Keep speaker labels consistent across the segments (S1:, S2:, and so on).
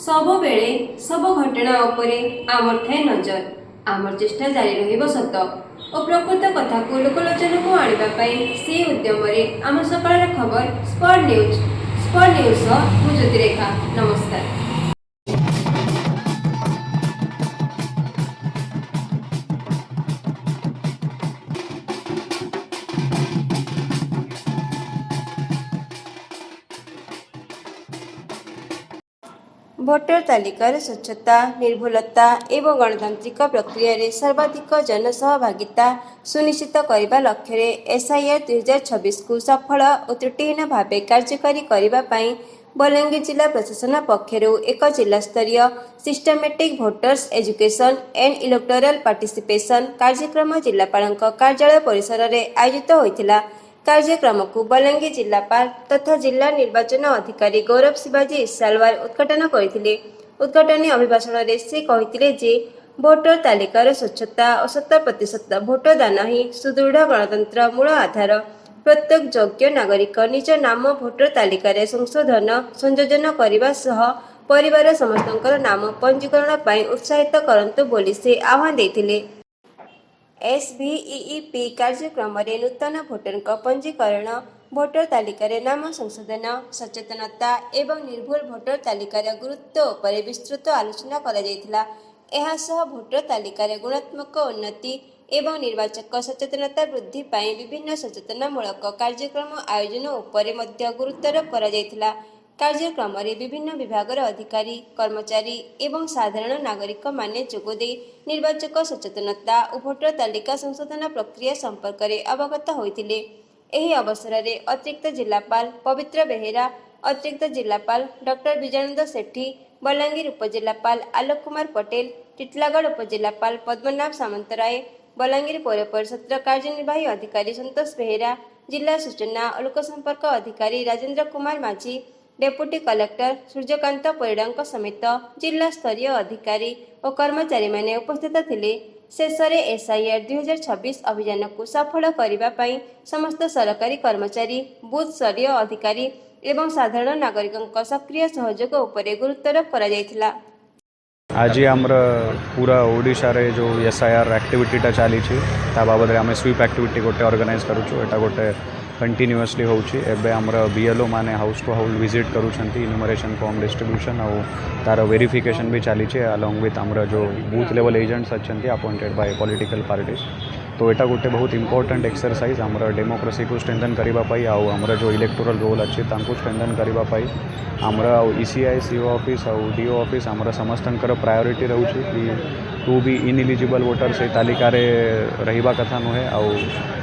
S1: सब बेले सब घटना उपरे आमर थाए नजर। आमर चेष्टा जारी रहिबो सत और प्रकृत कथा को लोकलोचन को आने से उद्यम आम सकाळ खबर स्पॉट न्यूज मु ज्योतिरेखा। नमस्कार। भोटर तालिकार स्वच्छता निर्भुलता एवं गणतांत्रिक प्रक्रिया रे सर्वाधिक जनसहभागिता सुनिश्चित करने लक्ष्य एसआईआर 2026 को सफल और त्रुटिहीन भाव कार्यकारी करने बलांगीर जिला प्रशासन पक्षर एक जिला स्तरीय systematic voters education and electoral participation कार्यक्रम जिलापाल कार्यालय परिसर में आयोजित होता। कार्यक्रम को बलांगीर जिलापाल तथा जिला निर्वाचन अधिकारी गौरव शिवाजी सालवार उद्घाटन करथिले। उद्घाटन अभिभाषण में से कहते जे भोटर तालिकार स्वच्छता और 100% भोटदान ही सुदृढ़ गणतंत्र मूल आधार। प्रत्येक योग्य नागरिक निज नाम भोटर तालिकार संयोजन करने सह परिवार समस्त नाम पंजीकरण पर उत्साहित करंतु बोली से आह्वान देथिले। एसभीईपी कार्यक्रम में नूतन भोटर पंजीकरण भोटर तालिकार नाम संशोधन सचेतनता एवं निर्भुल भोटर तालिकार गुरुत्व उपर विस्तृत आलोचना करा। भोटर तालिकार गुणात्मक उन्नति एवं निर्वाचक सचेतनता वृद्धि पाई विभिन्न सचेतनामूलक कार्यक्रम आयोजन उपर गुरुत्वारोप करा। कार्यक्रम में विभिन्न विभाग अधिकारी कर्मचारी एवं साधारण नागरिक माने जोगदे निर्वाचक सचेतनता और भोटर तालिका संशोधन प्रक्रिया संपर्क में अवगत होते। एही अवसर में अतिरिक्त जिलापाल पवित्र बेहेरा अतिरिक्त जिलापाल डॉक्टर विजयानंद सेठी बलांगीर उपजिलापाल आलोक कुमार पटेल टिटलागढ़ उपजिलापाल पद्मनाभ सामंतराय बलांगीर पौर परिषद कार्यनिर्वाही अधिकारी संतोष बेहेरा जिला सूचना और लोकसंपर्क अधिकारी राजेंद्र कुमार माझी डेप्यूटी कलेक्टर सूर्यकांत परिड़ा समेत जिला स्तरीय अधिकारी और कर्मचारी माने उपस्थित थिले। शेष में एसआईआर 2026 अभियान को सफल करने समस्त सरकारी कर्मचारी बूथ स्तरीय अधिकारी एवं साधारण नागरिकों सक्रिय सहयोग उपर गुरुत्वारोप करा।
S2: आज आमर पूरा ओडिशा रे जो एसआईआर एक्टिविटीटा चली बाबद आम स्वीप एक्टिविटी गोटे ऑर्गेनाइज करूँ गोटे कंटिन्यूअसली होची। एबे आमर बीएलओ माने हाउस टू हाउस विजिट करूछंती इन्यूमरेशन फॉर्म डिस्ट्रीब्यूशन और तार वेरिफिकेशन भी चली अलोंग विथ आमर जो बूथ लेवल एजेंट्स अच्छे अपॉइंटेड बाय पॉलिटिकल पार्टीज। तो यहाँ गोटे बहुत इंपोर्टेंट एक्सरसाइज आमर डेमोक्रेसी को स्ट्रेंथन करने आमर जो इलेक्टोरल रोल अच्छे स्ट्रेंथन करने आमर ईसीआई सीओ ऑफिस और डीओ ऑफिस आमर समस्त प्रायोरिटी रोचे कि तू भी इनइलिजिबल वोटर से तालिका रहिबा कथा नुहे और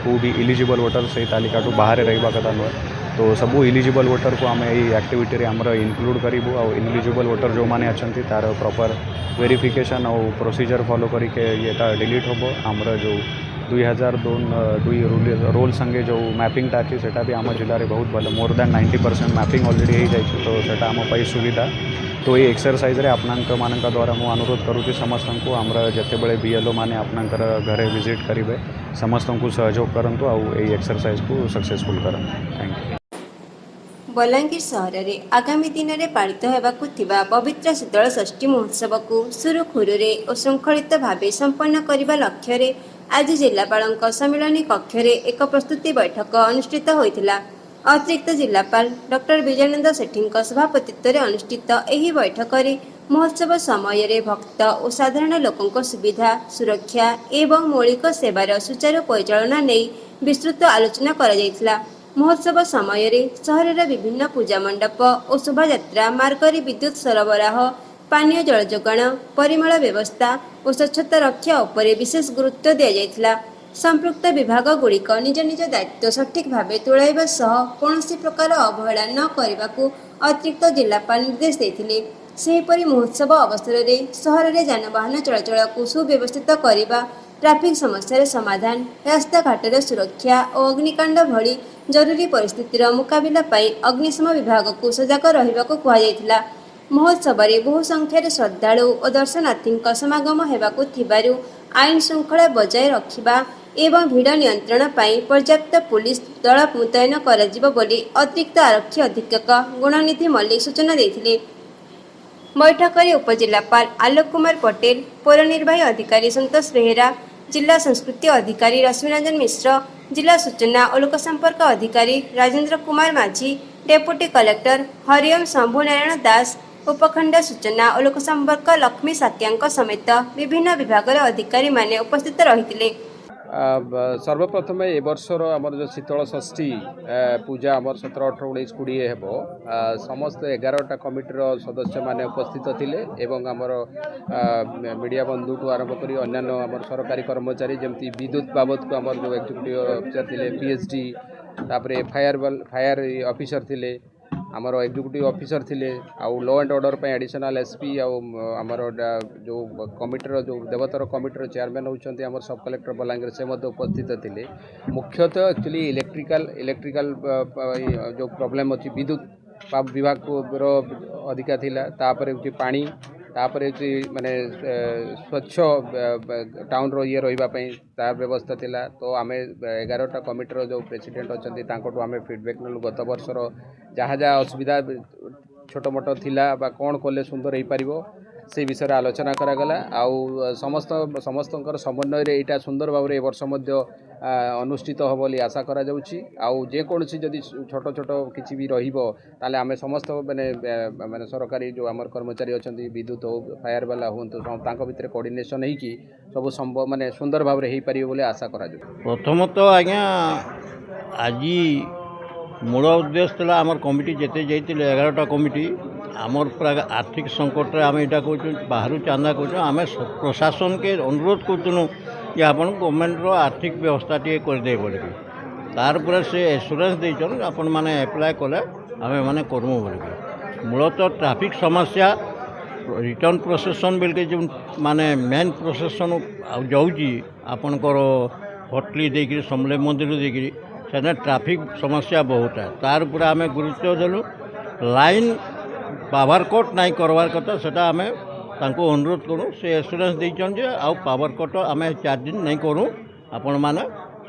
S2: तू भी इलिजिबल वोटर से तालिका टू बाहर रहिबा कथा नुहे। तो सबू इलिजिबल वोटर को आम यही एक्टिविटी आमर इनक्लूड करूँ और इनइलिजिबल वोटर जो मैंने अच्छा तार प्रॉपर वेरिफिकेशन और प्रोसीजर फॉलो करके ये डिलीट हम आमर जो 2002 रोल संगे जो मैपिंगटा अच्छी सेटा भी आम जिले में बहुत भल मोर देन 90% मैपिंग ऑलरेडी हो जाए तो सेटा आम सुविधा। तो ये एक्सरसाइज रे आपनांक मानक द्वारा मुझे अनुरोध करुँच समस्त को आमर जिते बीएलओ मैंने आपनकर घरे विजिट करेंगे समस्त को सहयोग करंतु और ये एक्सरसाइज को सक्सेसफुल करन। Thank you.
S1: बलांगीर सहर में आगामी दिन में पालित होगाकू पवित्र शीतल षष्ठी महोत्सव को सुरुखुरुरे और श्रृंखलित भाव संपन्न करने लक्ष्य आज जिलापाल सम्मिलनी कक्ष एक प्रस्तुति बैठक अनुष्ठित होता। अतिरिक्त जिलापाल डॉक्टर विजयानंद सेठी सभापतित्व में अनुष्ठित यह बैठक में महोत्सव समय भक्त और साधारण लोकों सुविधा सुरक्षा एवं मौलिक सेवार सुचारू परिचालना नहीं विस्तृत आलोचना करा। महोत्सव समय सहर विभिन्न पूजा मंडप और शोभायात्रा मार्गरी विद्युत सरबराह पानीय जल जोगाण परिमल व्यवस्था और स्वच्छता रक्षा उपर विशेष गुरुत्व दि जाइथिला। संपृक्त विभाग गुड़िक निज निज दायित्व सठिक भाव तुलाइबा सह कौनसी प्रकार अवहेला न करने अतिरिक्त जिलापाल निर्देश देथिले। सेहीपरि महोत्सव अवसर में सहर में जानवाहन चलाचल को सुव्यवस्थित करने ट्राफिक समस्या समाधान रास्ताघाटर सुरक्षा और अग्निकांड भली जरूरी परिस्थितिर मुकाबला अग्निशम विभाग को सजग रहिबा को कहुला। महोत्सव में बहु संख्यार श्रद्धालु और दर्शनार्थी समागम होगाकू थिबारु आईन श्रृंखला बजाय रखिबा एवं भीड़ नियंत्रण पर पर्याप्त पुलिस दल मुतयन करा जिवो बोली अतिरिक्त आरक्षी अधीक्षक गुणनिधि मल्लिक सूचना देथिले। बैठक उपजिलापाल आलोक कुमार पटेल, पौर निर्वाही अधिकारी संतोष बेहेरा, जिला संस्कृति अधिकारी रश्मिरंजन मिश्र, जिला सूचना और लोक संपर्क अधिकारी राजेंद्र कुमार माझी, डेपुटी कलेक्टर हरिओम शंभु नारायण दास, उपखंड सूचना और लोक संपर्क लक्ष्मी सात्यांक समेत विभिन्न विभाग अधिकारी माने उपस्थित रही।
S3: सर्वप्रथम ए वर्षर आमर जो शीतल षष्ठी पूजा आमर 17, 18, 19, 20 हेबो समस्त 11टा कमिटीर सदस्य माने उपस्थित थिले एवं आमर मीडिया बंधु ठू आरंभ करी अन्यान्य आमर सरकारी कर्मचारी जमती विद्युत बाबद को आमर जो एक्जिक्यूटिव ऑफिसर थिले पीएचडी तापरे फायर ऑफिसर थिले आमर एक्जिक्यूटिव ऑफिसर थिले आउ लॉ एंड ऑर्डर पे एडिशनल एसपी आमर जो कमिटीर जो देवतर कमिटीर चेयरमैन होचंती आमर सब कलेक्टर बलांगीर से मध्य उपस्थित थिले। मुख्यतः एक्चुअली इलेक्ट्रिकल जो प्रॉब्लम अछि विद्युत विभाग रो अधिका थिला तापर पानी तापर माने स्वच्छ टाउन रो ये रहिबा पई तार व्यवस्था थिला। तो आमे 11टा कमिटीर जो प्रेसिडेंट अछंती तांकोटू आमे फीडबैक नलु गत वर्षर जहाँ जहाँ असुविधा छोट मोट थिला बा कोन कोले सुंदर हो पारिबो से विषय आलोचना करागला आउ समस्तंकर समन्वय रे एटा सुंदर भाव रे वर्ष मध्य अनुष्ठित हो बोली आशा करा जाउची। आउ जे कोनसी जदि छोट छोट किछि भी रहिबो ताले आमे समस्त माने सरकारी जो आमर कर्मचारी अछंती विद्युत हो फायर वाला होंतु तांको भितरे कोऑर्डिनेशन है कि सब संभव माने सुंदर भाव रे हे पारिबो बोली आशा करा जाउ।
S4: प्रथमत आज्ञा आज मूल उद्देश्य था आमर कमिटी जिते जाइए 11टा कमिटी आमर पूरा आर्थिक संकट आम यहाँ कहूँ बाहर चांदा कहूँ आम प्रशासन के अनुरोध करूँ कि आप गवर्नमेंट आर्थिक व्यवस्था टे करदे बोल तार पूरा से एश्योरेंस देचन आपण मैंने एप्लाय कले आम मैंने करमु बोल मूलतः ट्रैफिक समस्या रिटर्न प्रोसेसन बेलके जो माने मेन प्रोसेसन जाऊँगी आपणकर होटली देकर समले मंदिर देकर से ट्रैफिक समस्या बहुत है तार पूरा आम गुरुत्व देलु लाइन पावर कट नहीं करवार कथा सेटा आम तांको अनुरोध करूँ से एश्योरेंस देचन जे आउ पावर कट आम 4 दिन नहीं करूँ आपण मैंने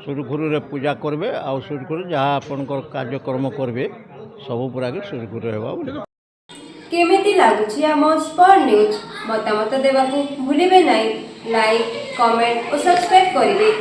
S4: सुरखुरु पूजा करेंगे आउ सुरखुरु जहाँ आपणकर कार्यक्रम करेंगे सब पूरा के सुरखुरु होगा।
S1: केमिति लागुछि आम स्पॉट न्यूज मतामत देवाकू भूलिबे नहीं। लाइक कमेंट और सब्सक्राइब करिवे।